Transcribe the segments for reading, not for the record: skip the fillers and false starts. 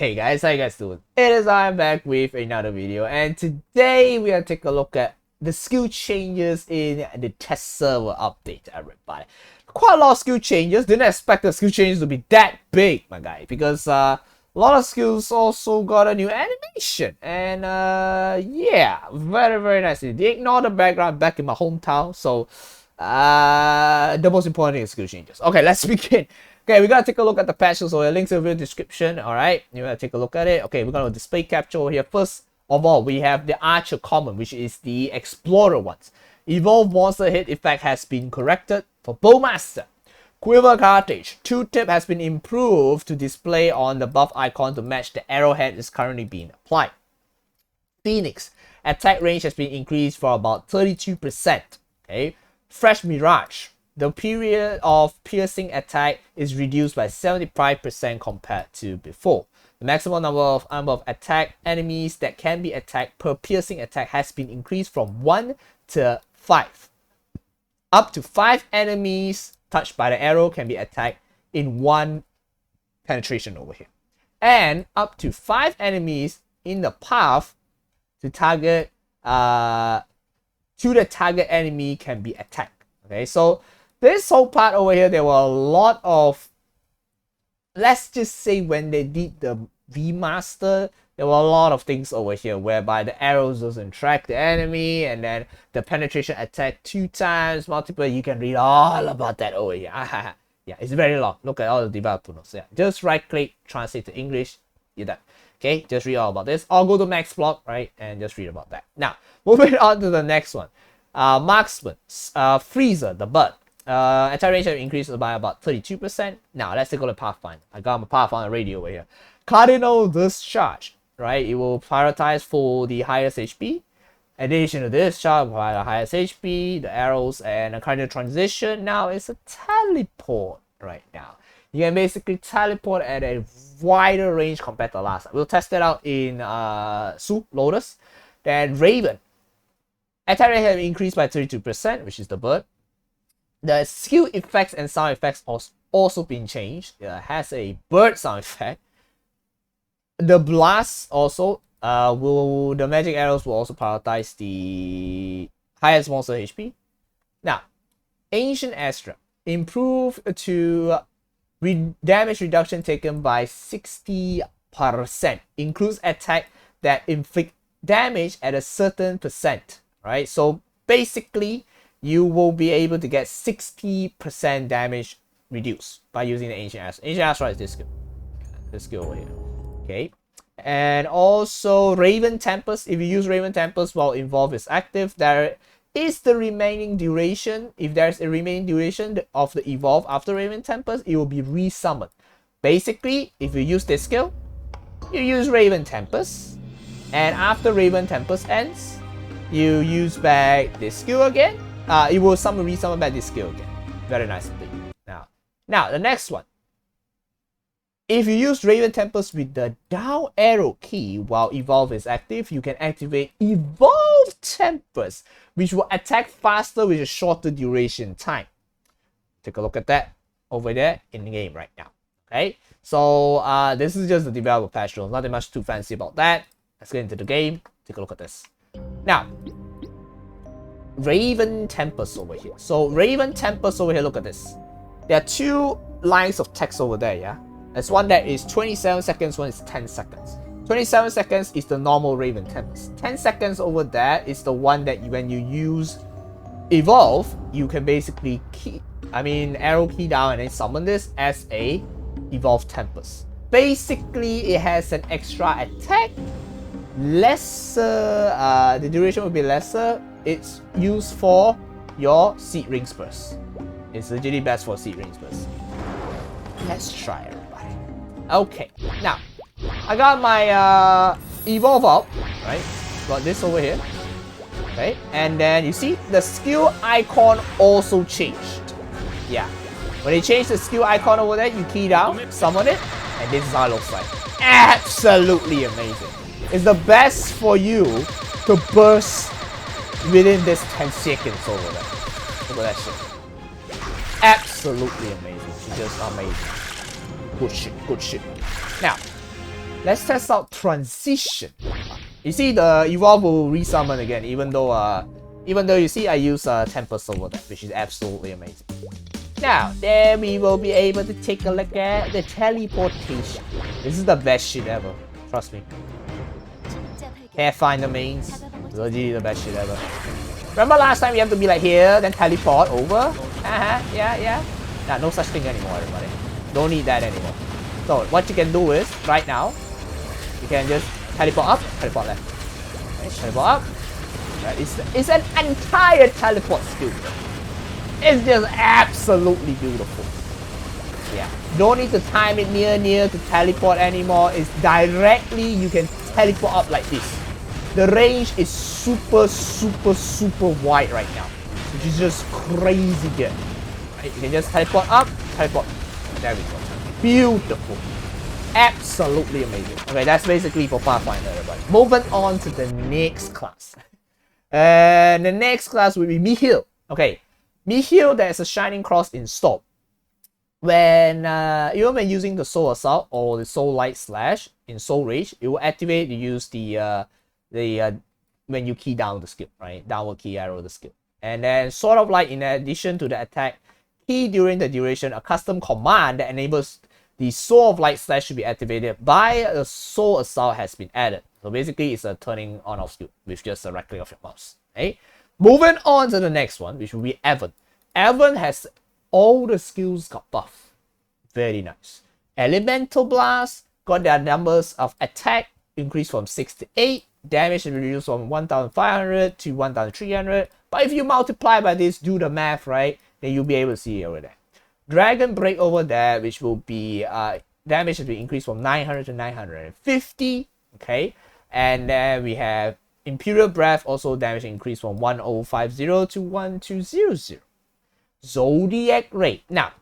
Hey guys, how you guys doing? It is I'm back with another video, and today we are taking a look at the skill changes in the test server update, everybody. Quite a lot of skill changes. Didn't expect the skill changes to be that big, my guy, because a lot of skills also got a new animation, and yeah, very nice. They ignore the background back in my hometown, so the most important thing is skill changes. Okay, let's begin. Okay, we gotta take a look at the patches, so the links in the video description. All right, you gotta take a look at it. Okay, we're gonna display capture over here. First of all, we have the Archer common, which is the Explorer ones. Evolve monster hit effect has been corrected for Bowmaster. Quiver cartridge 2-tip has been improved to display on the buff icon to match the arrowhead is currently being applied. Phoenix attack range has been increased for about 32%. Okay, Fresh Mirage. The period of piercing attack is reduced by 75% compared to before. The maximum number of attack enemies that can be attacked per piercing attack has been increased from 1 to 5. Up to 5 enemies touched by the arrow can be attacked in 1 penetration over here. And up to 5 enemies in the path to target the target enemy can be attacked. Okay, so this whole part over here, there were a lot of, let's just say when they did the remaster, there were a lot of things over here whereby the arrows doesn't track the enemy, and then the penetration attack 2 times, multiple. You can read all about that over here. Yeah, it's very long. Look at all the developer notes. Yeah, just right click, translate to English, you're done. Okay, just read all about this. I'll go to Max Blog, right, and just read about that. Now, moving on to the next one. Marksman, Freezer, the bird. Attack range have increased by about 32%. Now let's take a look at Pathfinder. I got my Pathfinder radio over here. Cardinal Discharge, right? It will prioritize for the highest HP. In addition to this charge, provide the highest HP, the arrows, and a cardinal transition. Now it's a teleport right now. You can basically teleport at a wider range compared to last time. We'll test it out in Su Lotus. Then Raven. Attack range have increased by 32%, which is the bird. The skill effects and sound effects also been changed. It has a bird sound effect. The blast also the magic arrows will also prioritize the highest monster HP. Now, Ancient Astra improved to damage reduction taken by 60%. Includes attack that inflict damage at a certain percent. Right, so basically you will be able to get 60% damage reduced by using the Ancient Astra. Ancient Astra is this skill over here. Okay, and also Raven Tempest. If you use Raven Tempest while Evolve is active, there is the remaining duration. If there's a remaining duration of the Evolve after Raven Tempest, it will be resummoned. Basically, if you use this skill, you use Raven Tempest, and after Raven Tempest ends, you use back this skill again. It will resummon back this skill again. Very nice indeed. Now the next one. If you use Raven Tempest with the down arrow key while Evolve is active, you can activate Evolve Tempest, which will attack faster with a shorter duration time. Take a look at that over there in the game right now. Okay, so this is just the developer patch notes. Nothing much too fancy about that. Let's get into the game. Take a look at this. Now, Raven Tempest over here. So Raven Tempest over here, look at this. There are 2 lines of text over there, yeah? There's one that is 27 seconds, one is 10 seconds. 27 seconds is the normal Raven Tempest. 10 seconds over there is the one that when you use Evolve, you can basically arrow key down and then summon this as a Evolve Tempest. Basically, it has an extra attack. Lesser, the duration will be lesser. It's used for your Seed Ring Spurs. It's literally best for Seed Ring Spurs. Let's try, everybody. Okay, now I got my Evolve up, right? Got this over here. Okay, and then you see the skill icon also changed. Yeah, when they change the skill icon over there, you key down, summon it, and this is how it looks like. Absolutely amazing. It's the best for you to burst within this 10 seconds over there. Look at that shit. Absolutely amazing. It's just amazing. Good shit, good shit. Now, let's test out transition. You see the evolve will resummon again, even though you see I use Tempest over that, which is absolutely amazing. Now, then we will be able to take a look at the teleportation. This is the best shit ever, trust me. Pathfinder mains, literally the best shit ever. Remember last time you have to be like here, then teleport over? Yeah. Nah, no such thing anymore, everybody. Don't need that anymore. So what you can do is, right now, you can just teleport up, teleport left. Okay, teleport up. Right, it's an entire teleport skill. It's just absolutely beautiful. Yeah, don't need to time it near to teleport anymore. It's directly, you can teleport up like this. The range is super wide right now, which is just crazy good. Right, you can just teleport up, teleport. There we go. Beautiful. Absolutely amazing. Okay, that's basically for Pathfinder, everybody. Moving on to the next class. And the next class will be Mikhail. Okay. Mikhail, there's a Shining Cross installed. When even when using the Soul Assault or the Soul Light Slash in Soul Rage, it will activate. You use the when you key down the skill, right? Downward key arrow the skill, and then sort of like in addition to the attack key during the duration, a custom command that enables the Soul of Light Slash to be activated by a Soul Assault has been added. So basically, it's a turning on off skill with just a right click of your mouse. Okay. Moving on to the next one, which will be Evan. Evan has all the skills got buff. Very nice. Elemental Blast got their numbers of attack increased from 6 to 8. Damage is reduced from 1,500 to 1,300. But if you multiply by this, do the math, right? Then you'll be able to see it over there. Dragon Break over there, which will be damage has been increased from 900 to 950. Okay. And then we have Imperial Breath, also damage increased from 1050 to 1200. Zodiac Ray. Now,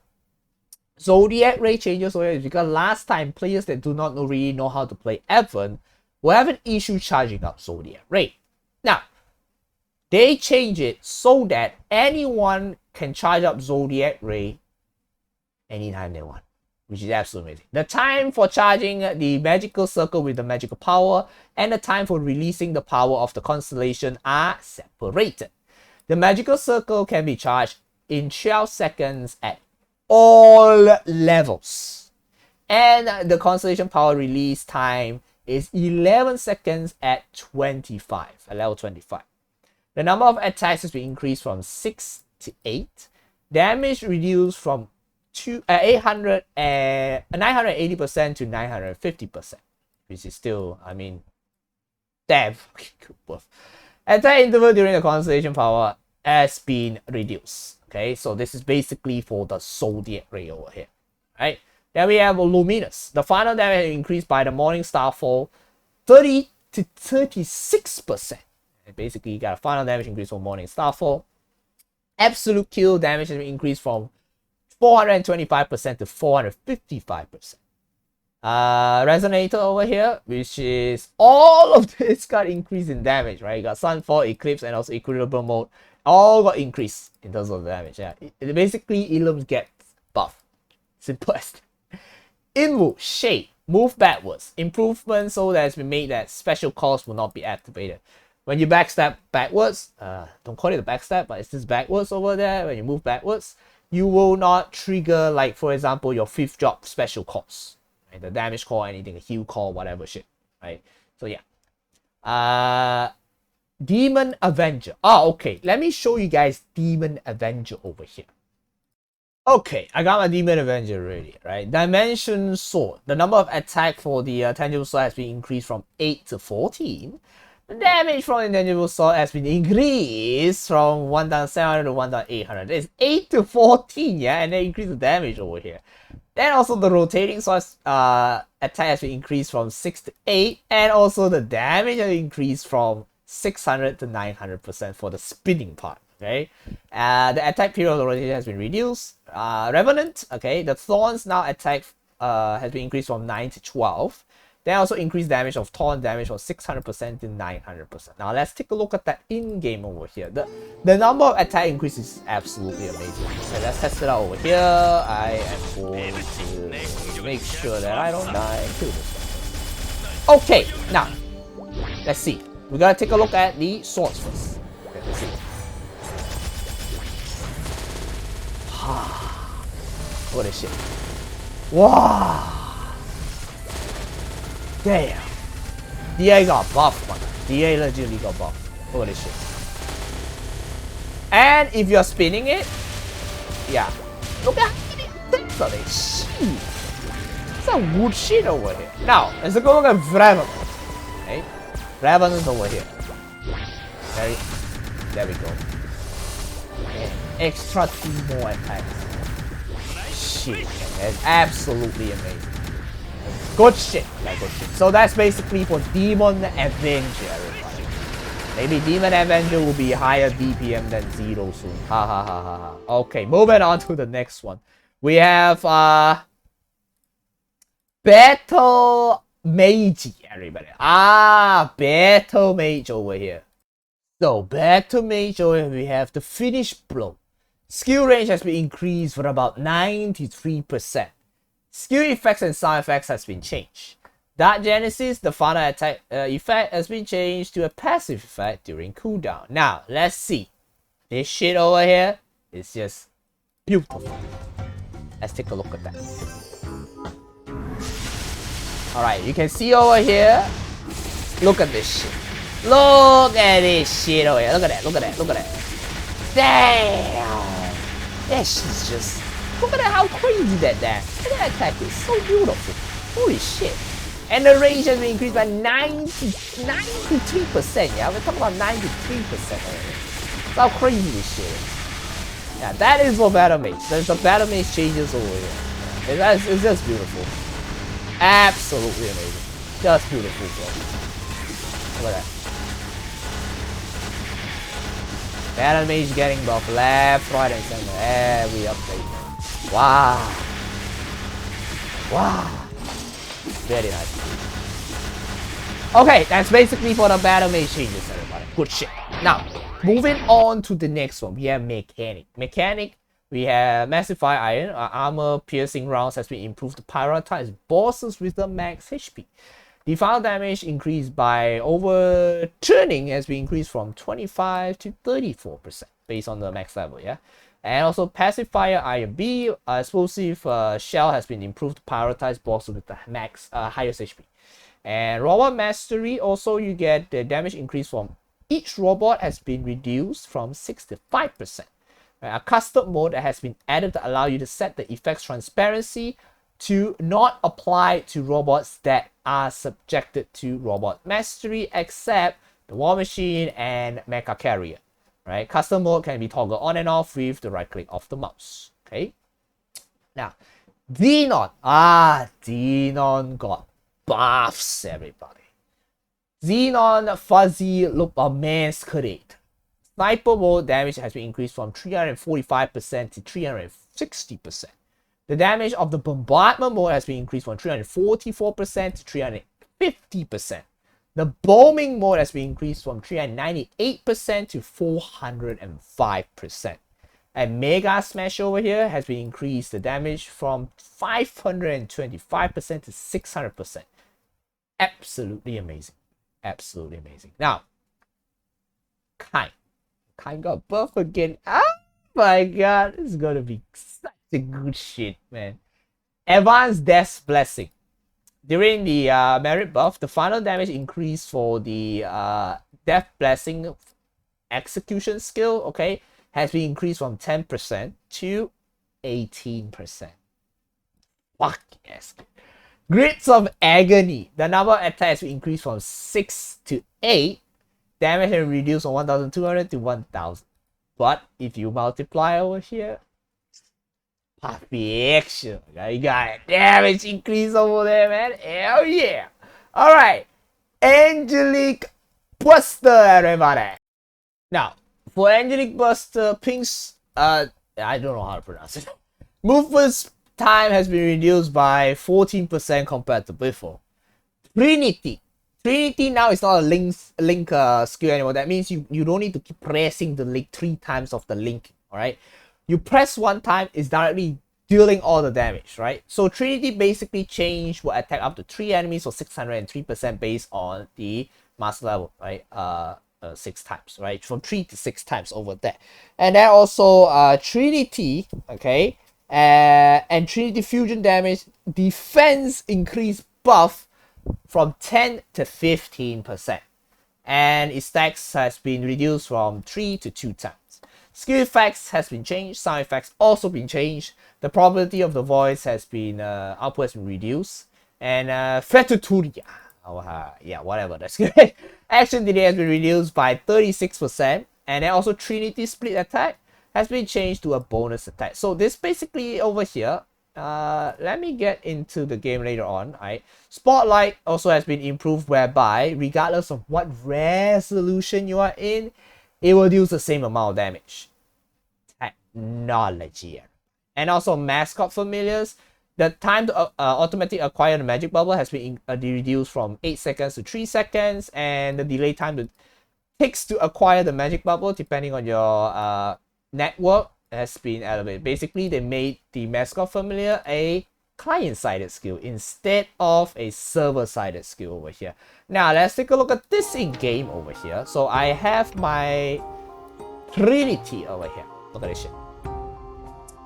Zodiac Ray changes over here because last time players that do not really know how to play Evan will have an issue charging up Zodiac Ray. Now, they change it so that anyone can charge up Zodiac Ray anytime they want, which is absolutely amazing. The time for charging the magical circle with the magical power and the time for releasing the power of the constellation are separated. The magical circle can be charged in 12 seconds at all levels. And the constellation power release time is 11 seconds at level 25. The number of attacks has been increased from 6 to 8. Damage reduced from 980% to 950%, which is still, I mean, damn good buff. Attack interval during the constellation power has been reduced. Okay, so this is basically for the Zodiac Ray over here, right? Then we have Luminous. The final damage increased by the Morning Star Fall 30 to 36%. And basically, you got a final damage increase from Morning Star Fall. Absolute kill damage has been increased from 425% to 455%. Resonator over here, which is all of this got increased in damage, right? You got Sunfall, Eclipse, and also Equilibrium Mode. All got increased in terms of damage. Yeah, basically Illium gets buff. Simple as that. Eunwol, Shade, move backwards. Improvement so that it's been made that special calls will not be activated. When you backstab backwards, don't call it a backstab, but it's just backwards over there. When you move backwards, you will not trigger, like for example, your 5th drop special calls. Right? The damage call, anything, a heal call, whatever shit. Right? So yeah. Demon Avenger. Okay. Let me show you guys Demon Avenger over here. Okay, I got my Demon Avenger ready, right? Dimension Sword. The number of attack for the tangible sword has been increased from 8 to 14. The damage from the intangible sword has been increased from 1,700 to 1,800. It's 8 to 14, yeah, and they increase the damage over here. Then also the rotating sword attack has been increased from 6 to 8, and also the damage has increased from 600 to 900% for the spinning part. Okay, the attack period of the rotation has been reduced. Revenant, okay, the thorns now attack has been increased from 9 to 12. Then also increased damage of thorn damage from 600% to 900%. Now let's take a look at that in-game over here. The number of attack increase is absolutely amazing. Okay, let's test it out over here. I am going to make sure that I don't die. Kill this one. Okay, now let's see. We gotta take a look at the swords first. Okay, let's see. Look at this shit. Wow. Damn. DA got buffed, man. DA legitimately got buffed. Look at this shit. And if you're spinning it, yeah. Look at this on it. Shit. Some good shit over here. Now, let's go look at Revenant. Okay? Revenant over here. There we go. And extra 2 more attacks. Shit, that's absolutely amazing. Good shit. Yeah, good shit. So that's basically for Demon Avenger, everybody. Maybe Demon Avenger will be higher DPM than Zero soon. Ha ha ha ha ha. Okay, moving on to the next one. We have Battle-Mage, everybody. Battle-Mage over here. So, Battle-Mage over here, we have the Finish Blow. Skill range has been increased for about 93%. Skill effects and sound effects has been changed. Dark Genesis, the final attack effect has been changed to a passive effect during cooldown. Now, let's see. This shit over here is just beautiful. Let's take a look at that. Alright, you can see over here. Look at this shit. Look at this shit over here. Look at that, look at that, look at that. Damn! That shit's just... Look at that, how crazy that is. Look at that attack, is so beautiful. Holy shit. And the range has been increased by 93%, yeah? We're talking about 93% already. That's how crazy this shit is. Yeah, that is for Battle Mage. There's the Battle Mage changes over here. It's just beautiful. Absolutely amazing. Just beautiful, bro. Look at that. Battle Mage getting buff left, right, and center. Every update. Wow. Wow. Very nice. Okay, that's basically for the Battle Mage changes, everybody. Good shit. Now, moving on to the next one, we have Mechanic. We have Massified Iron. Armor-piercing rounds has been improved to prioritize bosses with the max HP. The final damage increased by overturning has been increased from 25 to 34% based on the max level, yeah? And also Pacifier Iron B, explosive shell has been improved to prioritize bosses with the max highest HP. And Robot Mastery, also you get the damage increase from each robot has been reduced from 65%. A custom mode that has been added to allow you to set the effects transparency to not apply to robots that are subjected to Robot Mastery except the War Machine and Mecha Carrier. Right? Custom mode can be toggled on and off with the right click of the mouse. Okay. Now, Xenon. Xenon got buffs, everybody. Xenon Fuzzy Masquerade. Sniper mode damage has been increased from 345% to 360%. The damage of the bombardment mode has been increased from 344% to 350%. The bombing mode has been increased from 398% to 405%. And Mega Smash over here has been increased the damage from 525% to 600%. Absolutely amazing. Absolutely amazing. Now, Kain got buff again. Oh my god, this is gonna be such a good shit, man. Advanced Death Blessing. During the merit buff, the final damage increase for the Death Blessing execution skill, okay, has been increased from 10% to 18%. Fuck yes. Grids of Agony. The number of attacks has been increased from 6 to 8. Damage has reduced from 1,200 to 1,000. But if you multiply over here, perfection. You got a damage increase over there, man. Hell yeah. Alright. Angelic Buster, everybody. Now, for Angelic Buster, Pink's I don't know how to pronounce it. Movement time has been reduced by 14% compared to before. Trinity now is not a link skill anymore. That means you don't need to keep pressing the link 3 times of the link. Alright. You press 1 time, it's directly dealing all the damage, right? So Trinity basically changed will attack up to 3 enemies for 603% based on the master level, right? 6 times, right? From 3 to 6 times over there. And then also Trinity, okay, and Trinity fusion damage defense increase buff from 10 to 15%. And its stacks has been reduced from 3 to 2 times. Skill effects has been changed, sound effects also been changed. The probability of the voice has been output has been reduced. And Fretituria, yeah, whatever, that's good. Action delay has been reduced by 36%. And then also Trinity split attack has been changed to a bonus attack. So this basically over here, let me get into the game later on, right? Spotlight also has been improved, whereby regardless of what resolution you are in, it will do the same amount of damage. Technology. And also mascot familiars, the time to automatically acquire the magic bubble has been reduced from 8 seconds to 3 seconds, and the delay time that takes to acquire the magic bubble depending on your network has been elevated. Basically, they made the mascot familiar a client-sided skill instead of a server-sided skill over here. Now, let's take a look at this in-game over here. So I have my Trinity over here. Look at this shit.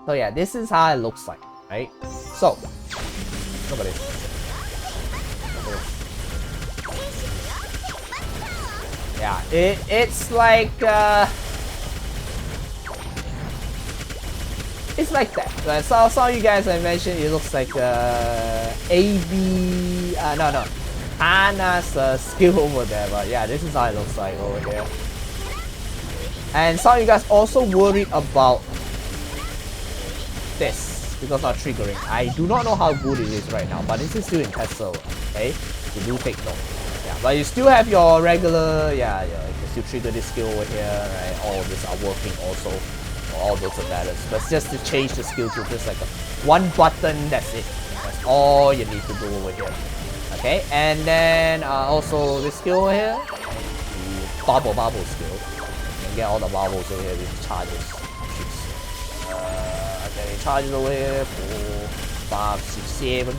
So yeah, this is how it looks like, right? So, look at this. Yeah, it's like it's like that. So some of you guys I mentioned it looks like AB no Anna's skill over there, but yeah, this is how it looks like over here. And some of you guys also worried about this because not triggering. I do not know how good it is right now, but this is still in test server. Okay, you do take note. Yeah, but you still have your regular, yeah, you can still trigger this skill over here, right? All of these are working also. All those are valid, but just to change the skill to just like one button, that's it. That's all you need to do over here. Okay, and then also this skill over here, the bubble skill. You can get all the bubbles over here with charges. Okay, charges over here, 4, 5, 6, 7.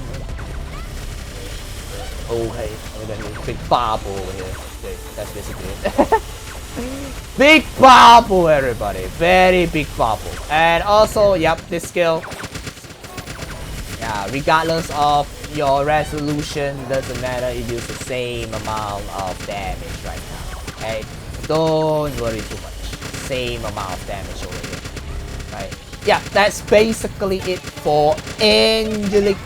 Okay, and then big bubble over here. Okay, that's basically it. Big bubble, everybody. Very big bubble. And also, yep, this skill. Yeah, regardless of your resolution, doesn't matter. It uses the same amount of damage right now. Okay, don't worry too much. Same amount of damage over here. Right? Yeah, that's basically it for Angelic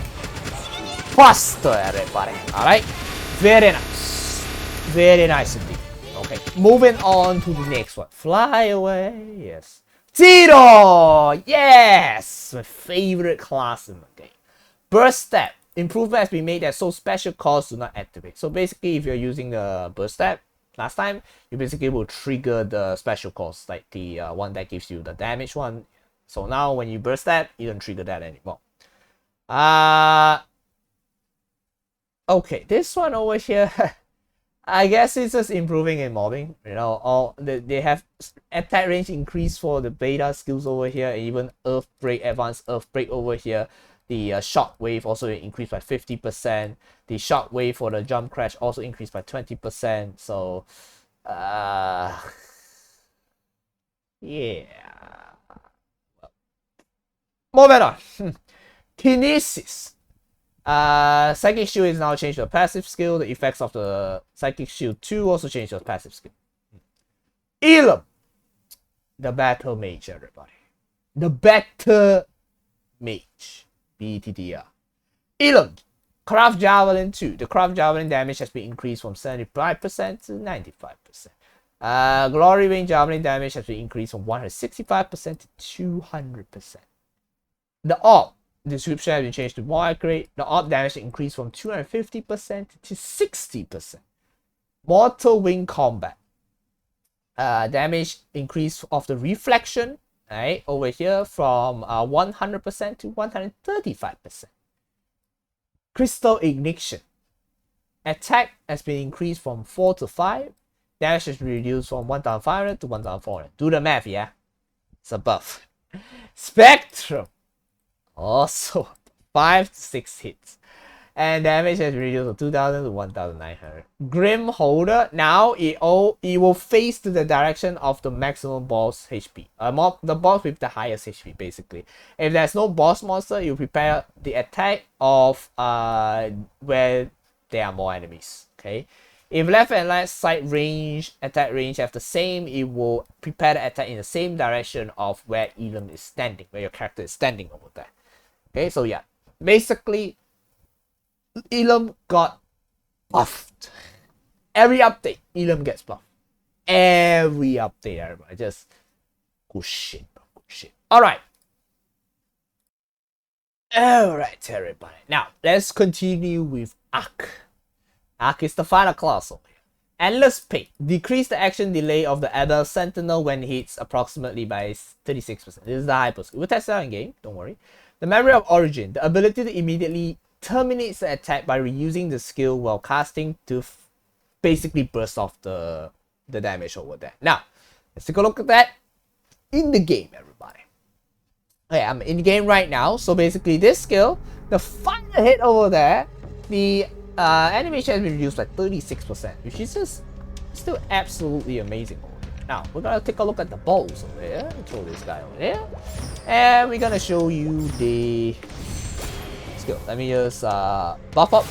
Buster, everybody. All right, very nice. Very nice indeed. Okay, moving on to the next one. Fly away, yes. Zero! Yes! My favorite class in the game. Burst Step. Improvement has been made that so special calls do not activate. So basically, if you're using the Burst Step last time, you basically will trigger the special calls, like the one that gives you the damage one. So now when you Burst Step, you don't trigger that anymore. Okay, this one over here. I guess it's just improving in mobbing. You know, they have attack range increase for the beta skills over here, and even Earthbreak, advanced Earthbreak over here. The Shockwave also increased by 50%. The Shockwave for the Jump Crash also increased by 20%. So, yeah. Moving on. Kinesis. Psychic Shield is now changed to a passive skill. The effects of the Psychic Shield 2 also changed to a passive skill. Illium, the Battle Mage, everybody. The Battle Mage. BTDR. Illium, Craft Javelin 2. The Craft Javelin damage has been increased from 75% to 95%. Glory Ring Javelin damage has been increased from 165% to 200%. The Orb description has been changed to more accurate. The orb damage increased from 250% to 60%. Mortal Wing Combat. Damage increase of the reflection, right, over here from 100% to 135%. Crystal Ignition. Attack has been increased from 4 to 5. Damage is reduced from 1,500 to 1,400. Do the math, yeah? It's a buff. Spectrum. Also 5 to 6 hits. And damage has reduced from 2000 to 1900. Grim Holder, now it will face to the direction of the maximum boss HP. The boss with the highest HP, basically. If there's no boss monster, you prepare the attack of where there are more enemies. Okay. If left and right side range, attack range have the same, it will prepare the attack in the same direction of where Illium is standing, where your character is standing over there. Okay, so yeah, basically, Illium got buffed. Every update, Illium gets buffed. Every update, everybody. Just good shit, bro. Good shit. Alright. Alright, everybody. Now, let's continue with Arc. Arc is the final class over here. Endless Pit. Decrease the action delay of the Adult Sentinel when hits approximately by 36%. This is the hyper skill. We'll test it out in game, don't worry. The Memory of Origin. The ability to immediately terminate the attack by reusing the skill while casting to basically burst off the damage over there. Now, let's take a look at that in the game, everybody. Okay, I'm in the game right now. So basically this skill, the final hit over there, the animation has been reduced by 36%, which is just still absolutely amazing over here. Now, we're gonna take a look at the balls over here. Throw this guy over there. And we're gonna show you the skill. Let me just buff up.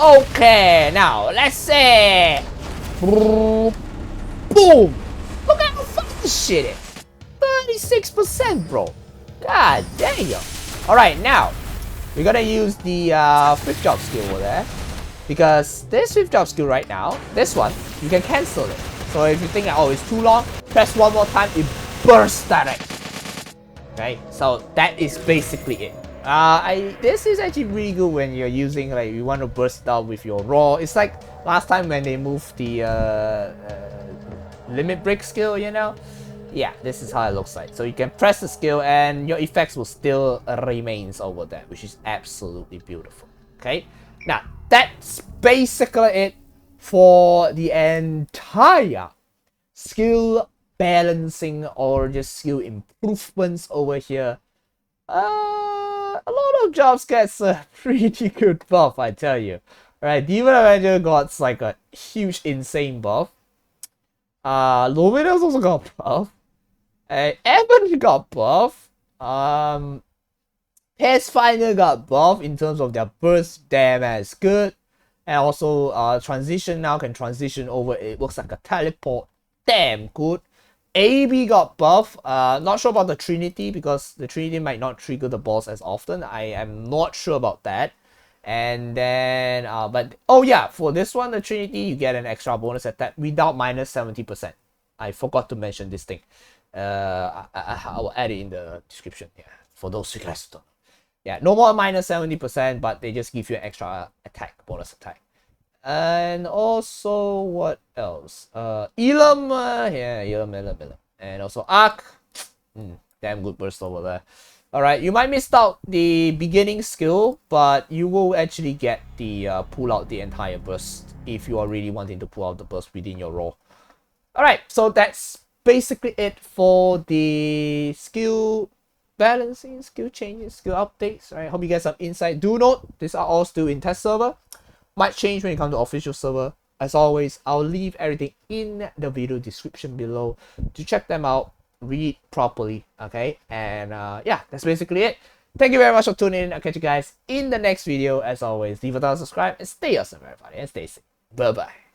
Okay, now let's say boom. Look at how fast this shit is. 36%, bro. God damn. Alright, now we're gonna use the fifth job skill over there, because this fifth job skill right now, this one, you can cancel it. So if you think, oh, it's too long, press one more time, it bursts direct. Okay, so that is basically it. This is actually really good when you're using, like, you want to burst out with your raw. It's like last time when they moved the limit break skill, you know. Yeah, this is how it looks like. So you can press the skill and your effects will still remains over there, which is absolutely beautiful. Okay, now that's basically it for the entire skill balancing or just skill improvements over here. A lot of jobs gets a pretty good buff, I tell you. Alright, Demon Avenger got like a huge insane buff. Luminous also got buff. Avenger got buff. Pathfinder got buff in terms of their burst damage, good. And also transition now can transition over, it looks like a teleport, damn good. AB got buff. Not sure about the Trinity, because the Trinity might not trigger the boss as often. I am not sure about that. And then but oh yeah, for this one, the Trinity, you get an extra bonus attack without minus 70%. I forgot to mention this thing. I will add it in the description, yeah, for those who guys don't know. Yeah, no more minus 70%, but they just give you an extra attack, bonus attack. And also, what else? Illium, yeah, Illium. And also Arc. Damn good burst over there. Alright, you might miss out the beginning skill, but you will actually get the pull out the entire burst if you are really wanting to pull out the burst within your roll. Alright, so that's basically it for the skill balancing, skill changes, skill updates. Alright, hope you guys have insight. Do note, these are all still in test server. Might change when it comes to official server. As always, I'll leave everything in the video description below to check them out, read properly, okay? And yeah, that's basically it. Thank you very much for tuning in. I'll catch you guys in the next video. As always, leave a thumbs up, subscribe, and stay awesome, everybody, and stay safe. Bye-bye.